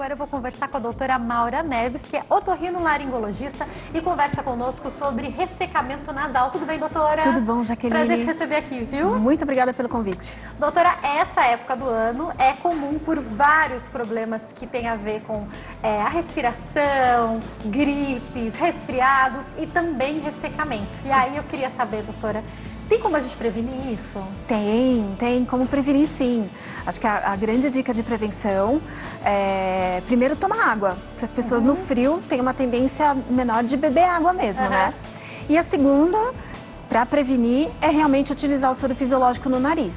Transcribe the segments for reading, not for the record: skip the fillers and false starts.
agora eu vou conversar com a doutora Maura Neves, que é otorrinolaringologista e conversa conosco sobre ressecamento nasal. Tudo bem, doutora? Tudo bom, Jaqueline. Prazer te receber aqui, viu? Muito obrigada pelo convite. Doutora, essa época do ano é comum por vários problemas que tem a ver com a respiração, gripes, resfriados e também ressecamento. E aí eu queria saber, doutora, tem como a gente prevenir isso? Tem como prevenir, sim. Acho que a grande dica de prevenção é, primeiro, tomar água. Porque as pessoas no frio têm uma tendência menor de beber água mesmo, né? E a segunda, para prevenir, é realmente utilizar o soro fisiológico no nariz.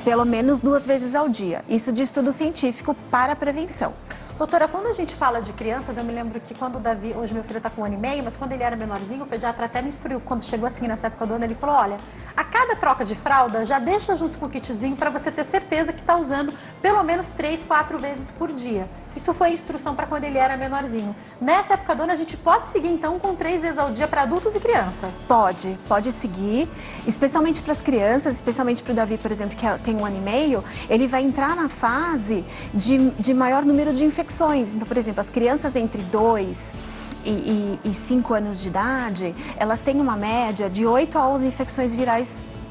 Pelo menos 2 vezes ao dia. Isso de estudo científico para prevenção. Doutora, quando a gente fala de crianças, eu me lembro que quando o Davi, hoje meu filho está com 1 ano e meio, mas quando ele era menorzinho, o pediatra até me instruiu, quando chegou assim nessa época do ano, ele falou, olha, a cada troca de fralda, já deixa junto com o kitzinho para você ter certeza que está usando pelo menos 3, 4 vezes por dia. Isso foi a instrução para quando ele era menorzinho. Nessa época do ano, a gente pode seguir então com 3 vezes ao dia para adultos e crianças? Pode seguir, especialmente para as crianças, especialmente para o Davi, por exemplo, que tem 1 ano e meio, ele vai entrar na fase de maior número de infecções. Então, por exemplo, as crianças entre 2 e 5 anos de idade, elas têm uma média de 8 a 11 infecções virais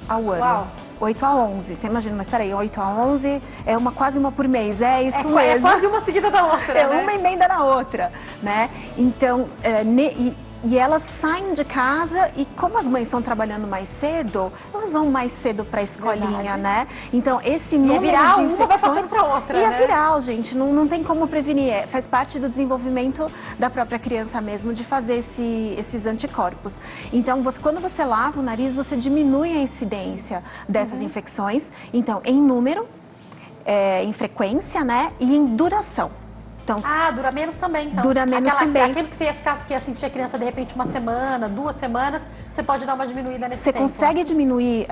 ao ano. Uau. 8 a 11, você imagina, mas peraí, 8 a 11 é quase uma por mês, é isso mesmo. É quase uma seguida da outra, né? Uma emenda na outra, né? Então, e elas saem de casa e como as mães estão trabalhando mais cedo, elas vão mais cedo para a escolinha, né? Então, esse número de infecções... uma vai passando para outra, né? E é viral, gente, não tem como prevenir. Faz parte do desenvolvimento da própria criança mesmo de fazer esses anticorpos. Então, quando você lava o nariz, você diminui a incidência dessas infecções. Então, em número, em frequência, né? E em duração. Então, dura menos também, então. Dura menos também. Aquilo que você ia sentir a criança de repente 1 semana, 2 semanas, você pode dar uma diminuída nesse tempo. Você consegue diminuir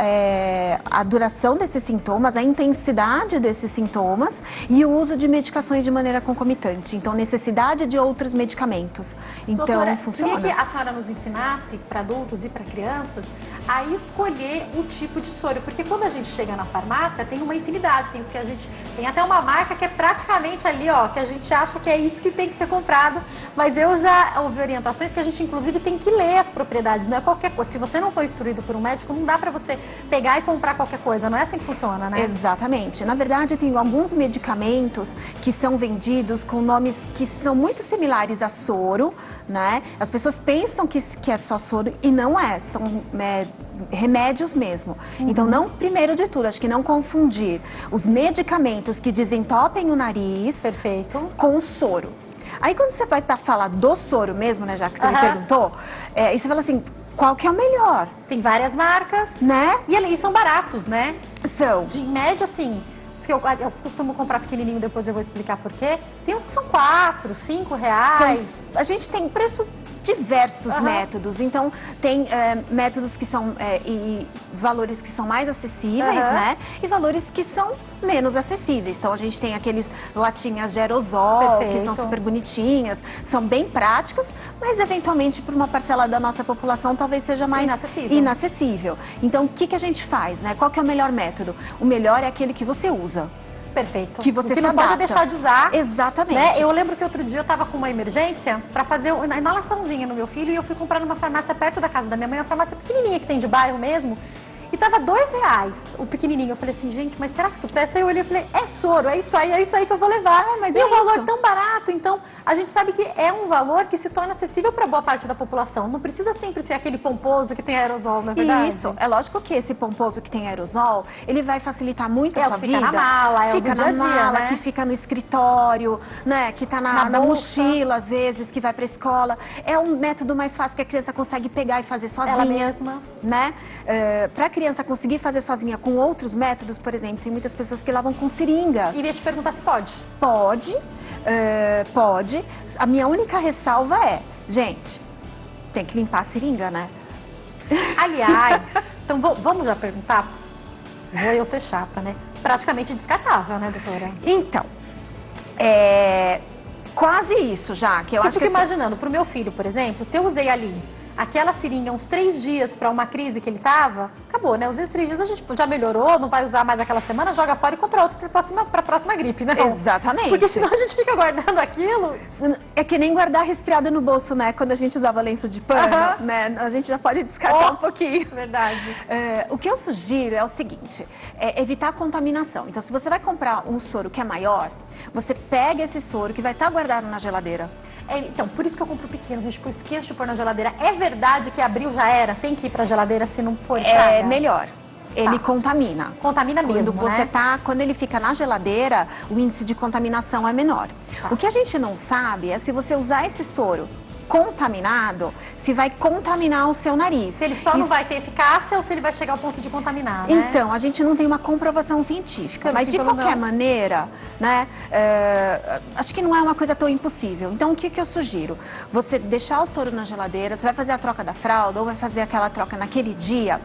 a duração desses sintomas, a intensidade desses sintomas e o uso de medicações de maneira concomitante. Então, necessidade de outros medicamentos. Então, doutora, funciona. Queria que a senhora nos ensinasse, para adultos e para crianças, a escolher o tipo de soro. Porque quando a gente chega na farmácia, tem uma infinidade. Tem até uma marca que é praticamente ali, ó, que a gente acha que é isso que tem que ser comprado, mas eu já ouvi orientações que a gente inclusive tem que ler as propriedades, não é qualquer coisa. Se você não for instruído por um médico, não dá pra você pegar e comprar qualquer coisa, não é assim que funciona, né? Exatamente. Na verdade, tem alguns medicamentos que são vendidos com nomes que são muito similares a soro, né? As pessoas pensam que é só soro e não é, são remédios mesmo. Então, não, primeiro de tudo, acho que não confundir os medicamentos que desentopem o nariz com o soro. Aí quando você vai falar do soro mesmo, né, já que você me perguntou, e você fala assim, qual que é o melhor? Tem várias marcas, né? E são baratos, né? São. De média, assim, que eu costumo comprar pequenininho, depois eu vou explicar por quê. Tem uns que são 4, 5 reais. Então, a gente tem preço diversos métodos, então tem métodos que são e valores que são mais acessíveis, né? E valores que são menos acessíveis. Então a gente tem aqueles latinhas de aerosol, que são super bonitinhas, são bem práticas, mas eventualmente para uma parcela da nossa população talvez seja mais inacessível. Então o que a gente faz, né? Qual que é o melhor método? O melhor é aquele que você usa. Perfeito. Que você não pode deixar de usar. Exatamente. Né? Eu lembro que outro dia eu estava com uma emergência para fazer uma inalaçãozinha no meu filho e eu fui comprar numa farmácia perto da casa da minha mãe, uma farmácia pequenininha que tem de bairro mesmo. E tava R$2 o pequenininho. Eu falei assim, gente, mas será que isso presta? Aí eu olhei e falei, é soro, é isso aí que eu vou levar. Mas é um valor tão barato. Então, a gente sabe que é um valor que se torna acessível para boa parte da população. Não precisa sempre ser aquele pomposo que tem aerosol, não é verdade? Isso. É lógico que esse pomposo que tem aerosol, ele vai facilitar muito a sua vida. Fica na mala, fica na mala, né? que fica no escritório, né? Que tá na mochila, às vezes, que vai pra escola. É um método mais fácil que a criança consegue pegar e fazer sozinha. Ela mesma. Né? Pra criança conseguir fazer sozinha com outros métodos, por exemplo, tem muitas pessoas que lavam com seringa. E ia te perguntar se pode. Pode. A minha única ressalva é, gente, tem que limpar a seringa, né? Aliás, então vamos já perguntar? Vou eu ser chata, né? Praticamente descartável, né, doutora? Então, quase isso já, que eu acho que... Eu fico imaginando, pro meu filho, por exemplo, se eu usei ali aquela seringa uns 3 dias para uma crise que ele tava, acabou, né? Os 3 dias a gente já melhorou, não vai usar mais aquela semana, joga fora e compra outro para a próxima gripe, né? Exatamente. Porque senão a gente fica guardando aquilo. É que nem guardar resfriado no bolso, né? Quando a gente usava lenço de pano, né? A gente já pode descartar um pouquinho. Verdade. O que eu sugiro é o seguinte, evitar a contaminação. Então, se você vai comprar um soro que é maior, você pega esse soro que vai estar guardado na geladeira. Então, por isso que eu compro pequeno, gente, porque eu esqueço de pôr na geladeira. É verdade que abriu já era? Tem que ir pra geladeira se não for estraga? É melhor. Ele contamina. Contamina mesmo, Quando ele fica na geladeira, o índice de contaminação é menor. Tá. O que a gente não sabe é se você usar esse soro contaminado, se vai contaminar o seu nariz. Se ele só não vai ter eficácia ou se ele vai chegar ao ponto de contaminar, né? Então, a gente não tem uma comprovação científica, mas de qualquer maneira, né, acho que não é uma coisa tão impossível. Então, o que eu sugiro? Você deixar o soro na geladeira, você vai fazer a troca da fralda ou vai fazer aquela troca naquele dia,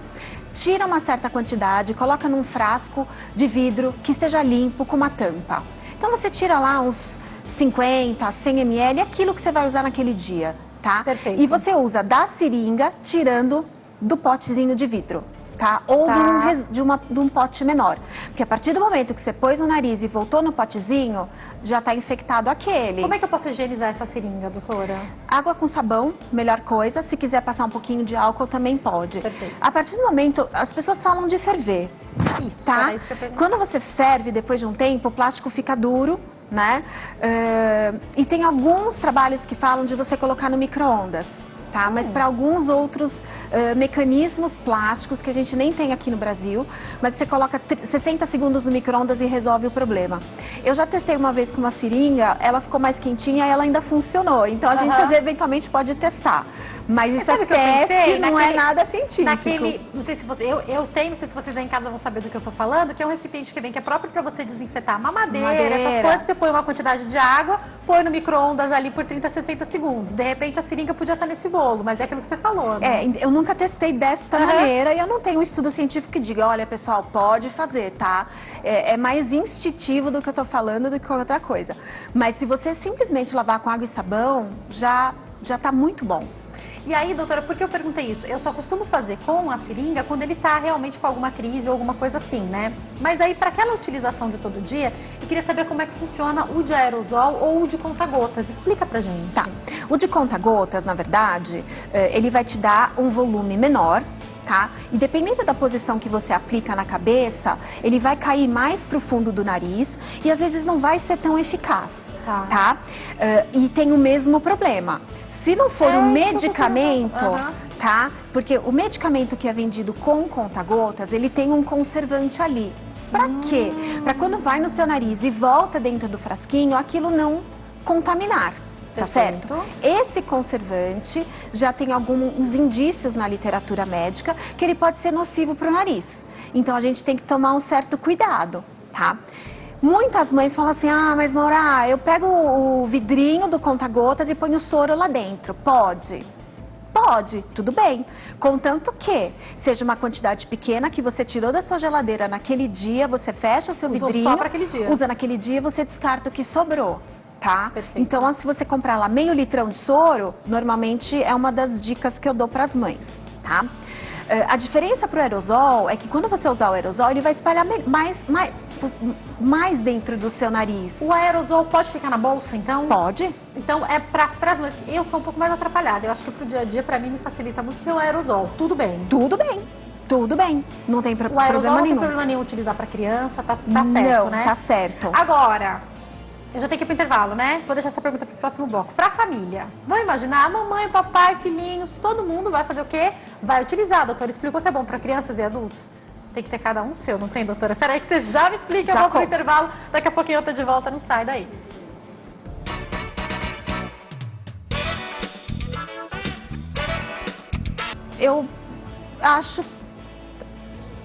tira uma certa quantidade, coloca num frasco de vidro que esteja limpo com uma tampa. Então, você tira lá uns 50, 100 ml, aquilo que você vai usar naquele dia, tá? Perfeito. E você usa da seringa, tirando do potezinho de vidro, tá? Ou de um pote menor. Porque a partir do momento que você pôs no nariz e voltou no potezinho, já está infectado aquele. Como é que eu posso higienizar essa seringa, doutora? Água com sabão, melhor coisa. Se quiser passar um pouquinho de álcool, também pode. Perfeito. A partir do momento, as pessoas falam de ferver. Isso, tá? era isso que eu perguntei. Quando você ferve, depois de um tempo, o plástico fica duro, né? E tem alguns trabalhos que falam de você colocar no micro-ondas, tá? Mas para alguns outros mecanismos plásticos que a gente nem tem aqui no Brasil, mas você coloca 60 segundos no micro-ondas e resolve o problema. Eu já testei uma vez com uma seringa, ela ficou mais quentinha e ela ainda funcionou. Então a gente eventualmente pode testar. Mas isso é teste, não é nada científico. Não sei se você, eu tenho, não sei se vocês aí em casa vão saber do que eu tô falando, que é um recipiente que vem, que é próprio para você desinfetar mamadeira, essas coisas, você põe uma quantidade de água, põe no micro-ondas ali por 30, 60 segundos. De repente a seringa podia estar nesse bolo, mas é aquilo que você falou, né? Eu nunca testei desta maneira e eu não tenho um estudo científico que diga, olha pessoal, pode fazer, tá? É mais instintivo do que eu tô falando do que qualquer outra coisa. Mas se você simplesmente lavar com água e sabão, já tá muito bom. E aí, doutora, por que eu perguntei isso? Eu só costumo fazer com a seringa quando ele está realmente com alguma crise ou alguma coisa assim, né? Mas aí, para aquela utilização de todo dia, eu queria saber como é que funciona o de aerosol ou o de conta-gotas. Explica pra gente. Tá. O de conta-gotas, na verdade, ele vai te dar um volume menor, tá? E dependendo da posição que você aplica na cabeça, ele vai cair mais pro fundo do nariz e às vezes não vai ser tão eficaz, tá? E tem o mesmo problema. Se não for um medicamento, tá? Porque o medicamento que é vendido com conta-gotas, ele tem um conservante ali. Pra quê? Pra quando vai no seu nariz e volta dentro do frasquinho, aquilo não contaminar. Tá certo? Esse conservante já tem alguns indícios na literatura médica que ele pode ser nocivo para o nariz. Então a gente tem que tomar um certo cuidado, tá? Muitas mães falam assim, mas Maura, eu pego o vidrinho do conta-gotas e ponho o soro lá dentro. Pode? Pode, tudo bem. Contanto que seja uma quantidade pequena que você tirou da sua geladeira naquele dia, você fecha o seu vidrinho, só para aquele dia. Usa naquele dia e você descarta o que sobrou. Tá? Perfeito. Então, se você comprar lá meio litrão de soro, normalmente é uma das dicas que eu dou para as mães, tá? A diferença para o aerosol é que quando você usar o aerosol, ele vai espalhar mais dentro do seu nariz. O aerosol pode ficar na bolsa, então? Pode. Então, é para as mães. Eu sou um pouco mais atrapalhada. Eu acho que pro dia a dia, para mim, me facilita muito ser o aerosol. Tudo bem? Tudo bem. Tudo bem. Não tem problema nenhum. O aerosol não tem problema nenhum utilizar para criança, tá certo, não, né? Tá certo. Agora, eu já tenho que ir pro intervalo, né? Vou deixar essa pergunta pro próximo bloco. Pra família, vamos imaginar, mamãe, papai, filhinhos, todo mundo vai fazer o quê? Vai utilizar. A doutora explicou que é bom para crianças e adultos. Tem que ter cada um seu, não tem, doutora? Peraí que você já me explica, eu vou pro intervalo. Daqui a pouquinho eu tô de volta, não sai daí. Eu acho...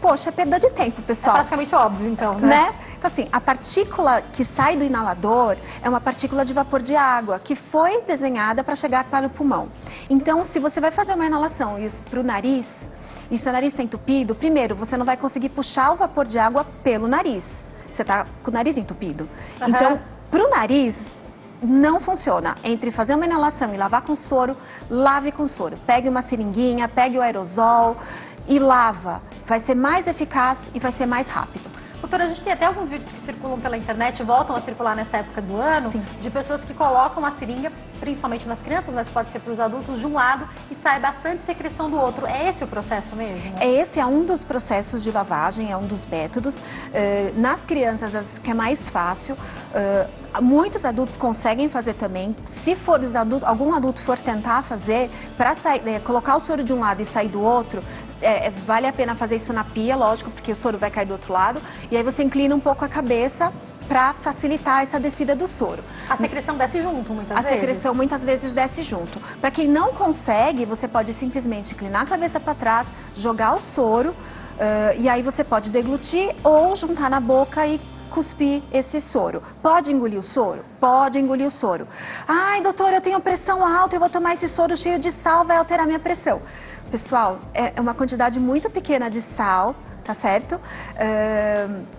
Poxa, é perda de tempo, pessoal. É praticamente óbvio, então, né? Então, assim, a partícula que sai do inalador é uma partícula de vapor de água que foi desenhada para chegar para o pulmão. Então, se você vai fazer uma inalação e para o nariz, e seu nariz está entupido, primeiro, você não vai conseguir puxar o vapor de água pelo nariz. Você está com o nariz entupido. Então, para o nariz, não funciona. Entre fazer uma inalação e lavar com soro, lave com soro. Pegue uma seringuinha, pegue o aerosol e lava. Vai ser mais eficaz e vai ser mais rápido. Doutora, a gente tem até alguns vídeos que circulam pela internet, voltam a circular nessa época do ano, sim, de pessoas que colocam a seringa, principalmente nas crianças, mas pode ser para os adultos, de um lado e sai bastante secreção do outro. É esse o processo mesmo? Esse é um dos processos de lavagem, é um dos métodos. Nas crianças, que é mais fácil. Muitos adultos conseguem fazer também. Se for algum adulto for tentar fazer, para colocar o soro de um lado e sair do outro, vale a pena fazer isso na pia, lógico, porque o soro vai cair do outro lado. E aí você inclina um pouco a cabeça para facilitar essa descida do soro. A secreção desce junto, muitas vezes? A secreção muitas vezes desce junto. Para quem não consegue, você pode simplesmente inclinar a cabeça para trás, jogar o soro, e aí você pode deglutir ou juntar na boca e cuspir esse soro. Pode engolir o soro? Pode engolir o soro. Ai, doutora, eu tenho pressão alta, eu vou tomar esse soro cheio de sal, vai alterar minha pressão. Pessoal, é uma quantidade muito pequena de sal, tá certo?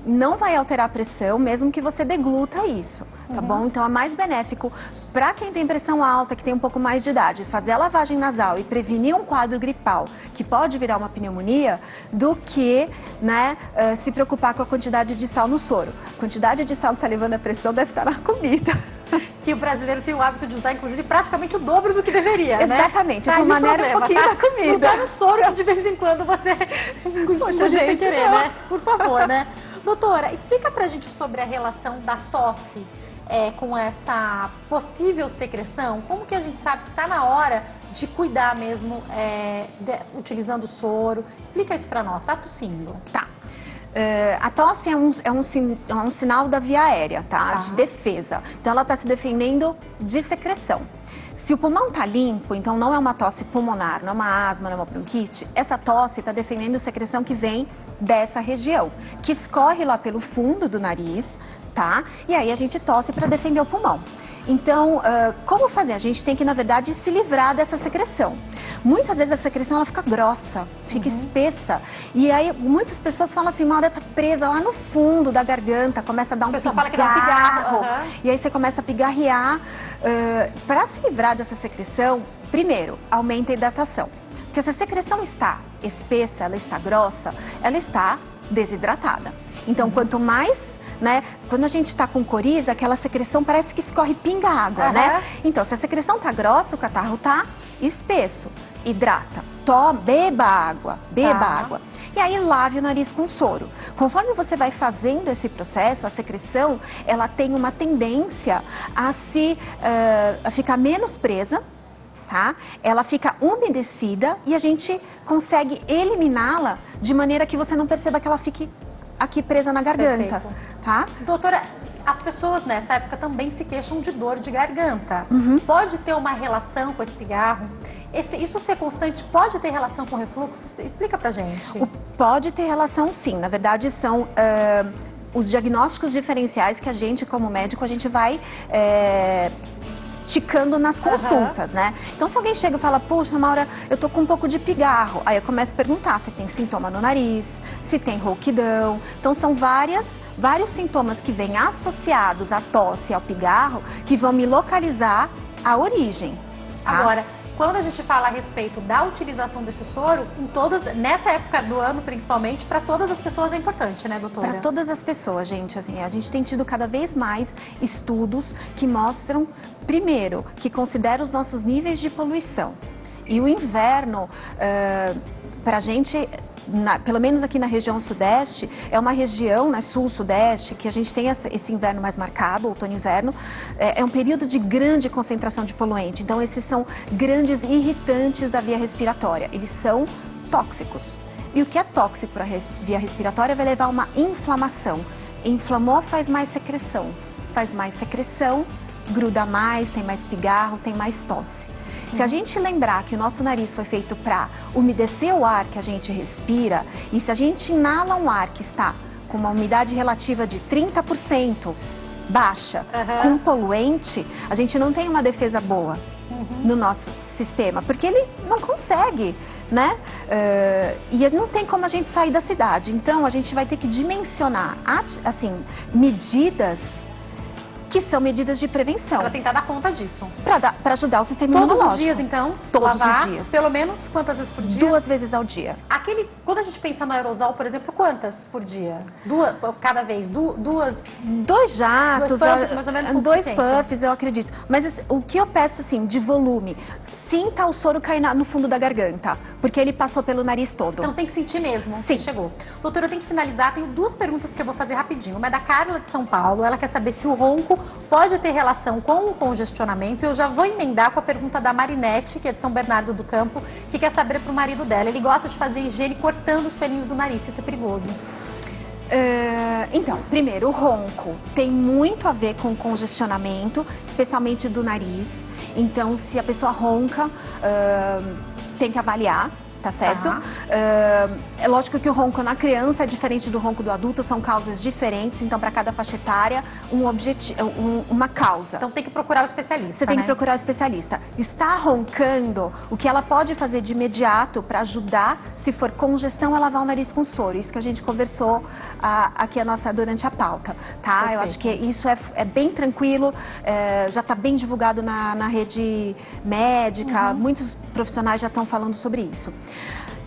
Não vai alterar a pressão, mesmo que você degluta isso, tá bom? Então é mais benéfico para quem tem pressão alta, que tem um pouco mais de idade, fazer a lavagem nasal e prevenir um quadro gripal, que pode virar uma pneumonia, do que, né, se preocupar com a quantidade de sal no soro. A quantidade de sal que tá levando a pressão deve estar na comida. Que o brasileiro tem o hábito de usar, inclusive, praticamente o dobro do que deveria, né? Exatamente, de maneira um pouquinho da comida. Não tá no soro que de vez em quando você Poxa, gente, sem querer, né? Por favor, né? Doutora, explica pra gente sobre a relação da tosse com essa possível secreção. Como que a gente sabe que está na hora de cuidar mesmo, utilizando o soro? Explica isso pra nós, tá tossindo? Tá. A tosse é um sinal da via aérea, tá? De defesa. Então ela está se defendendo de secreção. Se o pulmão está limpo, então não é uma tosse pulmonar, não é uma asma, não é uma bronquite, essa tosse está defendendo a secreção que vem dessa região, que escorre lá pelo fundo do nariz, tá? E aí a gente tosse para defender o pulmão. Então, como fazer? A gente tem que, na verdade, se livrar dessa secreção. Muitas vezes a secreção ela fica grossa, fica espessa. E aí muitas pessoas falam assim, Maura, tá presa lá no fundo da garganta, começa a dar um pigarro. Fala que dá um pigarro. E aí você começa a pigarrear. Para se livrar dessa secreção, primeiro, aumenta a hidratação. Porque se a secreção está espessa, ela está grossa, ela está desidratada. Então, quanto mais... né? Quando a gente está com coriza, aquela secreção parece que escorre pinga água, né? Então, se a secreção tá grossa, o catarro tá espesso. Hidrata, beba água, água. E aí lave o nariz com soro. Conforme você vai fazendo esse processo, a secreção, ela tem uma tendência a ficar menos presa, tá? Ela fica umedecida e a gente consegue eliminá-la de maneira que você não perceba que ela fique aqui presa na garganta. Perfeito. Tá? Doutora, as pessoas nessa época também se queixam de dor de garganta. Pode ter uma relação com esse pigarro? Isso ser constante pode ter relação com refluxo? Explica pra gente. Pode ter relação, sim. Na verdade, são os diagnósticos diferenciais que a gente, como médico, a gente vai ticando nas consultas, né? Então, se alguém chega e fala, puxa, Maura, eu tô com um pouco de pigarro. Aí eu começo a perguntar se tem sintoma no nariz, se tem rouquidão. Então, são vários sintomas que vêm associados à tosse e ao pigarro que vão me localizar a origem. Tá? Agora, quando a gente fala a respeito da utilização desse soro, nessa época do ano, principalmente, para todas as pessoas é importante, né, doutora? Para todas as pessoas, gente. Assim, a gente tem tido cada vez mais estudos que mostram, primeiro, que considera os nossos níveis de poluição. E o inverno, para a gente... pelo menos aqui na região sudeste, é uma região, né, sul-sudeste, que a gente tem esse inverno mais marcado, outono e inverno, é um período de grande concentração de poluente. Então, esses são grandes irritantes da via respiratória, eles são tóxicos. E o que é tóxico para a via respiratória vai levar a uma inflamação. Inflamou, faz mais secreção, gruda mais, tem mais pigarro, tem mais tosse. Se a gente lembrar que o nosso nariz foi feito para umedecer o ar que a gente respira, e se a gente inala um ar que está com uma umidade relativa de 30% baixa, com poluente, a gente não tem uma defesa boa no nosso sistema, porque ele não consegue, né? E não tem como a gente sair da cidade. Então, a gente vai ter que dimensionar, assim, medidas que são medidas de prevenção. Para tentar dar conta disso. Para ajudar o sistema Todos imunológico. os dias, então? Todos lavar, os dias. Pelo menos quantas vezes por dia? 2 vezes ao dia. Quando a gente pensa no aerosol, por exemplo, quantas por dia? 2 cada vez? 2? 2 jatos, 2 puffs, mais ou menos, são 2 suficientes. puffs, eu acredito. Mas o que eu peço, assim, de volume, sinta o soro cair no fundo da garganta, porque ele passou pelo nariz todo. Então tem que sentir mesmo. Sim. Chegou. Doutora, eu tenho que finalizar. Tenho 2 perguntas que eu vou fazer rapidinho. Uma é da Carla de São Paulo. Ela quer saber se o ronco pode ter relação com o congestionamento. Eu já vou emendar com a pergunta da Marinete, que é de São Bernardo do Campo, que quer saber pro marido dela. Ele gosta de fazer higiene cortando os pelinhos do nariz. Isso é perigoso. Então, primeiro, o ronco tem muito a ver com congestionamento, especialmente do nariz. Então, se a pessoa ronca, tem que avaliar. Tá certo? É lógico que o ronco na criança é diferente do ronco do adulto, são causas diferentes, então para cada faixa etária, uma causa. Então tem que procurar o especialista. Você tem que procurar o especialista. Está roncando, o que ela pode fazer de imediato para ajudar, se for congestão, é lavar o nariz com soro. Isso que a gente conversou aqui durante a pauta, tá? Perfeito. Eu acho que isso é bem tranquilo, já está bem divulgado na rede médica, muitos profissionais já estão falando sobre isso.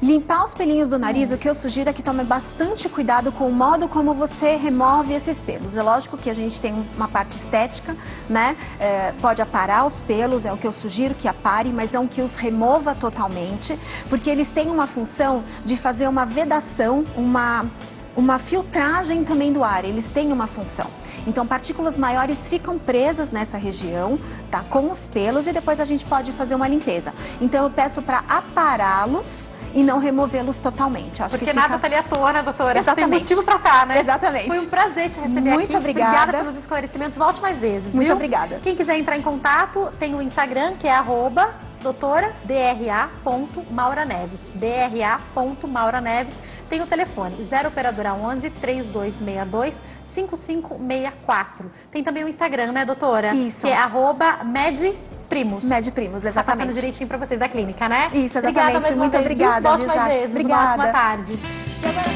Limpar os pelinhos do nariz, o que eu sugiro é que tome bastante cuidado com o modo como você remove esses pelos. É lógico que a gente tem uma parte estética, né? Pode aparar os pelos, é o que eu sugiro que apare, mas não que os remova totalmente, porque eles têm uma função de fazer uma vedação, uma filtragem também do ar, eles têm uma função. Então, partículas maiores ficam presas nessa região, tá? Com os pelos, e depois a gente pode fazer uma limpeza. Então, eu peço para apará-los e não removê-los totalmente. Acho Porque nada tá ali à toa, né, doutora? Exatamente. Tem motivo pra cá, né? Exatamente. Foi um prazer te receber aqui. Muito obrigada. Obrigada pelos esclarecimentos. Volte mais vezes, Muito viu? obrigada. Quem quiser entrar em contato, tem o Instagram, que é @doutora_DRA.mauraneves. DRA.mauraneves. Tem o telefone 0 operadora 11 3262 5564. Tem também o Instagram, né, doutora? Isso. Que é @medprimos. Medprimos, Tá passando exatamente. direitinho pra vocês da clínica, né? Isso, exatamente. Obrigada mais uma Muito vez, obrigada. viu? Volte mais vezes. Obrigada. Uma ótima tarde. E agora,